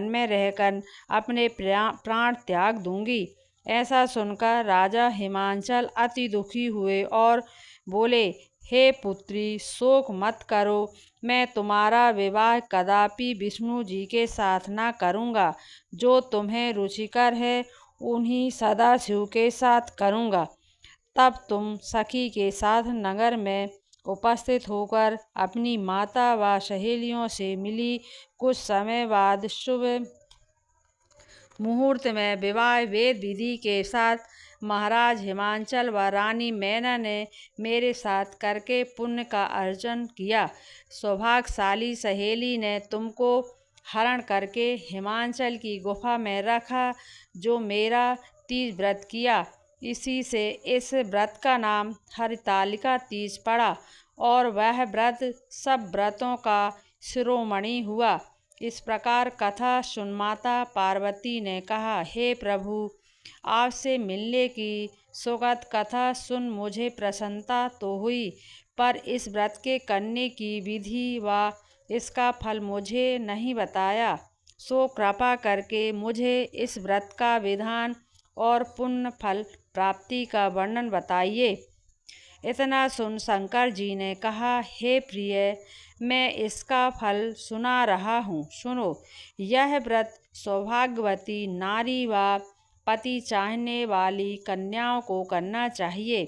में रहकर अपने प्राण त्याग दूंगी। ऐसा सुनकर राजा हिमांचल अति दुखी हुए और बोले, हे पुत्री, शोक मत करो। मैं तुम्हारा विवाह कदापि विष्णु जी के साथ न करूँगा। जो तुम्हें रुचिकर है उन्हीं सदाशिव के साथ करूँगा। तब तुम सखी के साथ नगर में उपस्थित होकर अपनी माता व सहेलियों से मिली। कुछ समय बाद शुभ मुहूर्त में विवाह वेद विधि के साथ महाराज हिमांचल व रानी मैना ने मेरे साथ करके पुण्य का अर्जन किया। सौभाग्यशाली सहेली ने तुमको हरण करके हिमांचल की गुफा में रखा, जो मेरा तीज व्रत किया। इसी से इस व्रत का नाम हरितालिका तीज पड़ा और वह व्रत सब व्रतों का शिरोमणि हुआ। इस प्रकार कथा सुन माता पार्वती ने कहा, हे प्रभु, आपसे मिलने की सुखद कथा सुन मुझे प्रसन्नता तो हुई, पर इस व्रत के करने की विधि व इसका फल मुझे नहीं बताया। सो कृपा करके मुझे इस व्रत का विधान और पुण्य फल प्राप्ति का वर्णन बताइए। इतना सुन शंकर जी ने कहा, हे प्रिय, मैं इसका फल सुना रहा हूँ, सुनो। यह व्रत सौभाग्यवती नारी व पति चाहने वाली कन्याओं को करना चाहिए।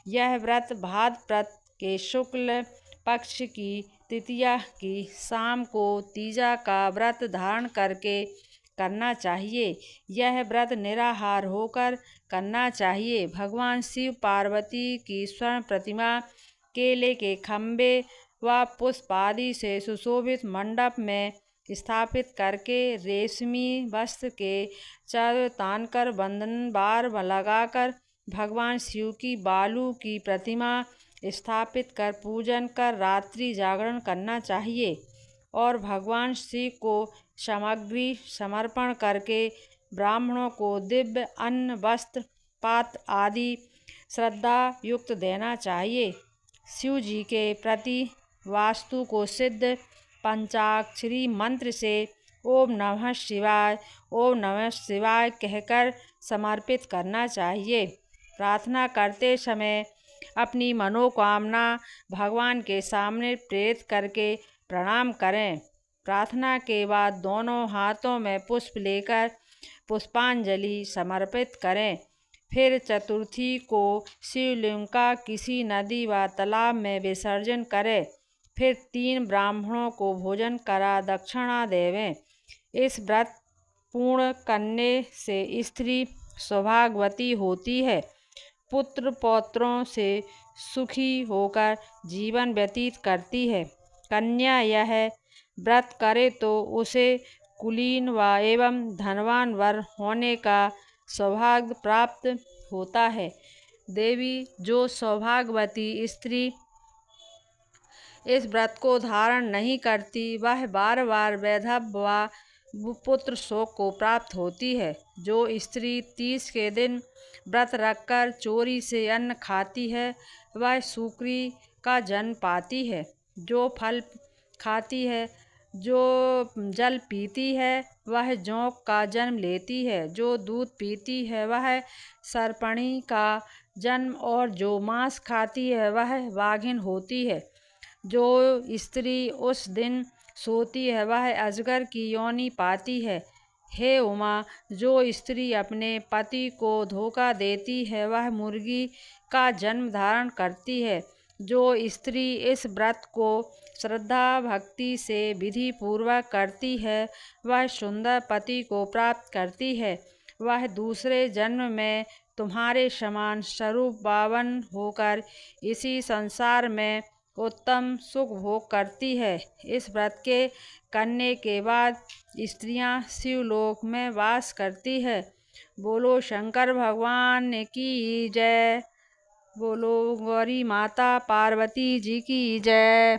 यह व्रत भाद्रपद के शुक्ल पक्ष की तृतीया की शाम को तीजा का व्रत धारण करके करना चाहिए। यह व्रत निराहार होकर करना चाहिए। भगवान शिव पार्वती की स्वर्ण प्रतिमा केले के खम्भे व पुष्प आदि से सुशोभित मंडप में स्थापित करके रेशमी वस्त्र के चादर तानकर बंधन बार लगाकर भगवान शिव की बालू की प्रतिमा स्थापित कर पूजन कर रात्रि जागरण करना चाहिए और भगवान शिव को सामग्री समर्पण करके ब्राह्मणों को दिव्य अन्न वस्त्र पात्र आदि श्रद्धा युक्त देना चाहिए। शिव जी के प्रति वास्तु को सिद्ध पंचाक्षरी मंत्र से ओम नमः शिवाय, ओम नमः शिवाय कहकर समर्पित करना चाहिए। प्रार्थना करते समय अपनी मनोकामना भगवान के सामने प्रेरित करके प्रणाम करें। प्रार्थना के बाद दोनों हाथों में पुष्प लेकर पुष्पांजलि समर्पित करें। फिर चतुर्थी को शिवलिंग का किसी नदी व तालाब में विसर्जन करें। फिर 3 ब्राह्मणों को भोजन करा दक्षिणा देवें। इस व्रत पूर्ण करने से स्त्री सौभाग्यवती होती है, पुत्र पौत्रों से सुखी होकर जीवन व्यतीत करती है। कन्या यह व्रत करे तो उसे कुलीन व एवं धनवान वर होने का सौभाग्य प्राप्त होता है। देवी, जो सौभाग्यवती स्त्री इस व्रत को धारण नहीं करती, वह बार बार वैधव्य व पुत्र शोक को प्राप्त होती है। जो स्त्री 30 के दिन व्रत रखकर चोरी से अन्न खाती है, वह सूकरी का जन्म पाती है। जो फल खाती है, जो जल पीती है, वह जोंक का जन्म लेती है। जो दूध पीती है, वह सर्पणी का जन्म, और जो मांस खाती है, वह वाघिन होती है। जो स्त्री उस दिन सोती है, वह अजगर की योनि पाती है। हे उमा, जो स्त्री अपने पति को धोखा देती है, वह मुर्गी का जन्म धारण करती है। जो स्त्री इस व्रत को श्रद्धा भक्ति से विधि पूर्वक करती है, वह सुंदर पति को प्राप्त करती है। वह दूसरे जन्म में तुम्हारे समान स्वरूपवान होकर इसी संसार में उत्तम सुख भोग करती है। इस व्रत के करने के बाद स्त्रियां शिवलोक में वास करती है। बोलो शंकर भगवान की जय। बोलो गौरी माता पार्वती जी की जय।